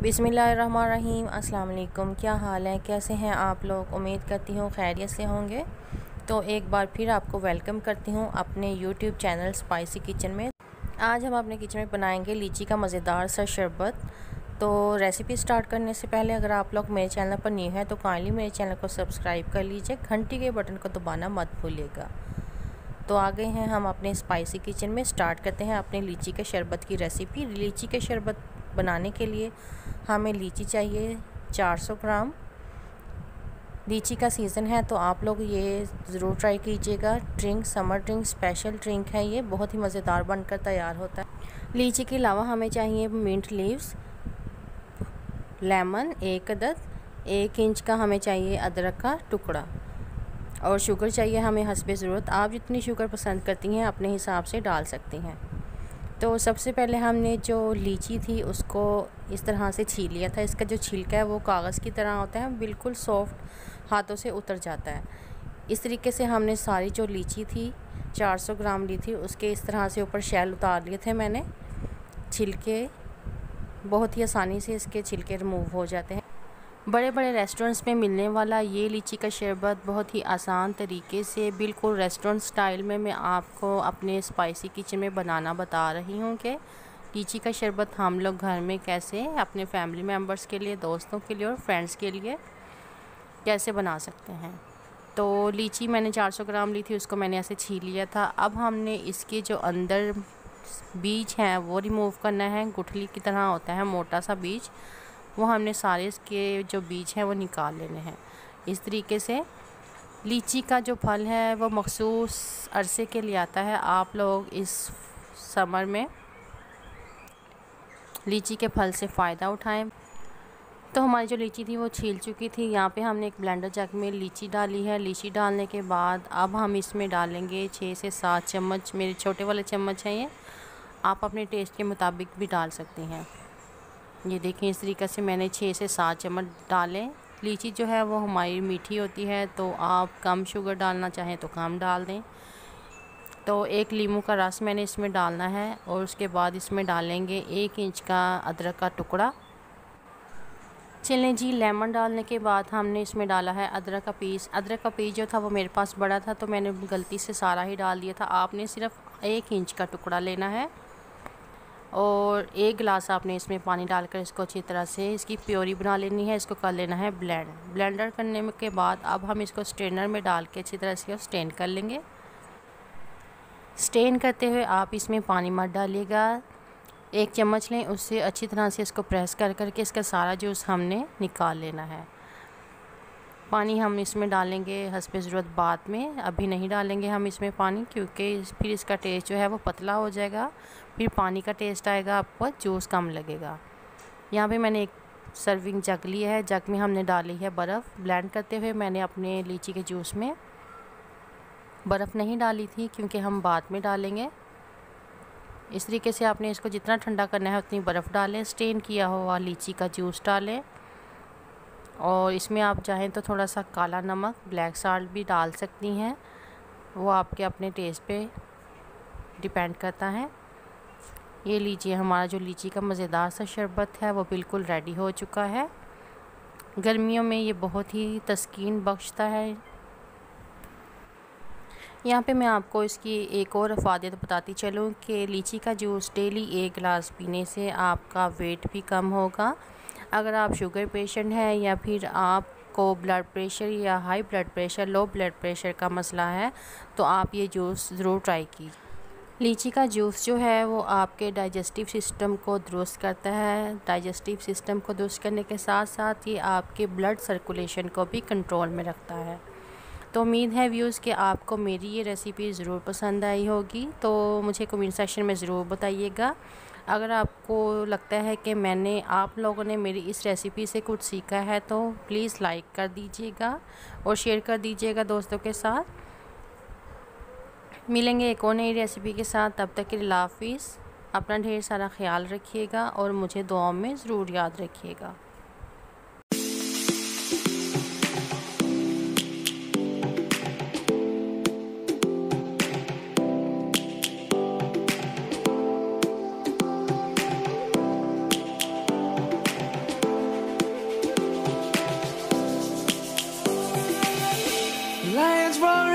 बिस्मिल्लाहिर्रहमानिर्रहीम। अस्सलाम वालेकुम। क्या हाल है, कैसे हैं आप लोग? उम्मीद करती हूँ खैरियत से होंगे। तो एक बार फिर आपको वेलकम करती हूँ अपने यूट्यूब चैनल स्पाइसी किचन में। आज हम अपने किचन में बनाएंगे लीची का मज़ेदार सा शरबत। तो रेसिपी स्टार्ट करने से पहले अगर आप लोग मेरे चैनल पर न्यू हैं तो काइंडली मेरे चैनल को सब्सक्राइब कर लीजिए, घंटी के बटन को दबाना मत भूलिएगा। तो आ गए हैं हम अपने स्पाइसी किचन में। स्टार्ट करते हैं अपने लीची के शरबत की रेसिपी। लीची के शरबत बनाने के लिए हमें लीची चाहिए 400 ग्राम। लीची का सीज़न है तो आप लोग ये ज़रूर ट्राई कीजिएगा। Drink summer drink special drink है, ये बहुत ही मज़ेदार बनकर तैयार होता है। लीची के अलावा हमें चाहिए मिंट लीव्स, लेमन 1 अदद, 1 इंच का हमें चाहिए अदरक का टुकड़ा, और शुगर चाहिए हमें हस्बे ज़रूरत। आप जितनी शुगर पसंद करती हैं अपने हिसाब से डाल सकती हैं। तो सबसे पहले हमने जो लीची थी उसको इस तरह से छील लिया था। इसका जो छिलका है वो कागज़ की तरह होता है, बिल्कुल सॉफ्ट, हाथों से उतर जाता है। इस तरीके से हमने सारी जो लीची थी 400 ग्राम ली थी उसके इस तरह से ऊपर शैल उतार लिए थे मैंने। छिलके बहुत ही आसानी से इसके छिलके रिमूव हो जाते हैं। बड़े बड़े रेस्टोरेंट्स में मिलने वाला ये लीची का शरबत बहुत ही आसान तरीके से बिल्कुल रेस्टोरेंट स्टाइल में मैं आपको अपने स्पाइसी किचन में बनाना बता रही हूँ कि लीची का शरबत हम लोग घर में कैसे अपने फैमिली मेम्बर्स के लिए, दोस्तों के लिए और फ्रेंड्स के लिए कैसे बना सकते हैं। तो लीची मैंने 400 ग्राम ली थी, उसको मैंने ऐसे छील लिया था। अब हमने इसके जो अंदर बीज हैं वो रिमूव करना है। गुठली की तरह होता है मोटा सा बीज, वो हमने सारे इसके जो बीज हैं वो निकाल लेने हैं। इस तरीके से लीची का जो फल है वो मखसूस अरसे के लिए आता है। आप लोग इस समर में लीची के फल से फ़ायदा उठाएं। तो हमारी जो लीची थी वो छील चुकी थी। यहाँ पे हमने एक ब्लेंडर जग में लीची डाली है। लीची डालने के बाद अब हम इसमें डालेंगे 6 से 7 चम्मच, मेरे छोटे वाले चम्मच हैं ये, आप अपने टेस्ट के मुताबिक भी डाल सकती हैं। ये देखें, इस तरीके से मैंने 6 से 7 चम्मच डालें। लीची जो है वो हमारी मीठी होती है तो आप कम शुगर डालना चाहें तो कम डाल दें। तो 1 लीमू का रस मैंने इसमें डालना है और उसके बाद इसमें डालेंगे 1 इंच का अदरक का टुकड़ा। चलें जी, लेमन डालने के बाद हमने इसमें डाला है अदरक का पीस। अदरक का पीस जो था वो मेरे पास बड़ा था तो मैंने गलती से सारा ही डाल दिया था। आपने सिर्फ 1 इंच का टुकड़ा लेना है और 1 गिलास आपने इसमें पानी डालकर इसको अच्छी तरह से इसकी प्योरी बना लेनी है। इसको कर लेना है ब्लेंडर करने के बाद अब हम इसको स्ट्रेनर में डाल के अच्छी तरह से स्ट्रेन कर लेंगे। स्ट्रेन करते हुए आप इसमें पानी मत डालिएगा, 1 चम्मच लें, उससे अच्छी तरह से इसको प्रेस कर करके इसका सारा जूस हमने निकाल लेना है। पानी हम इसमें डालेंगे हस्बे ज़रूरत बाद में, अभी नहीं डालेंगे हम इसमें पानी, क्योंकि फिर इसका टेस्ट जो है वो पतला हो जाएगा, फिर पानी का टेस्ट आएगा, आपको जूस कम लगेगा। यहाँ पे मैंने एक सर्विंग जग लिया है, जग में हमने डाली है बर्फ़। ब्लेंड करते हुए मैंने अपने लीची के जूस में बर्फ़ नहीं डाली थी क्योंकि हम बाद में डालेंगे। इस तरीके से आपने इसको जितना ठंडा करना है उतनी बर्फ़ डालें। स्ट्रेन किया हुआ लीची का जूस डालें और इसमें आप चाहें तो थोड़ा सा काला नमक, ब्लैक साल्ट भी डाल सकती हैं, वो आपके अपने टेस्ट पे डिपेंड करता है। ये लीजिए, हमारा जो लीची का मज़ेदार सा शरबत है वो बिल्कुल रेडी हो चुका है। गर्मियों में ये बहुत ही तस्कीन बख्शता है। यहाँ पे मैं आपको इसकी एक और अफादियत बताती चलूँ कि लीची का जूस डेली 1 गिलास पीने से आपका वेट भी कम होगा। अगर आप शुगर पेशेंट हैं या फिर आपको ब्लड प्रेशर या high blood pressure, low blood pressure का मसला है तो आप ये जूस ज़रूर ट्राई कीजिए। लीची का जूस जो है वो आपके डाइजेस्टिव सिस्टम को दुरुस्त करता है। डाइजेस्टिव सिस्टम को दुरुस्त करने के साथ साथ ये आपके ब्लड सर्कुलेशन को भी कंट्रोल में रखता है। तो उम्मीद है व्यूज़ कि आपको मेरी ये रेसिपी ज़रूर पसंद आई होगी। तो मुझे कमेंट सेक्शन में ज़रूर बताइएगा। अगर आपको लगता है कि आप लोगों ने मेरी इस रेसिपी से कुछ सीखा है तो प्लीज़ लाइक कर दीजिएगा और शेयर कर दीजिएगा दोस्तों के साथ। मिलेंगे एक और नई रेसिपी के साथ, तब तक के लिए अल्लाह हाफ़िज़। अपना ढेर सारा ख्याल रखिएगा और मुझे दुआओं में ज़रूर याद रखिएगा। running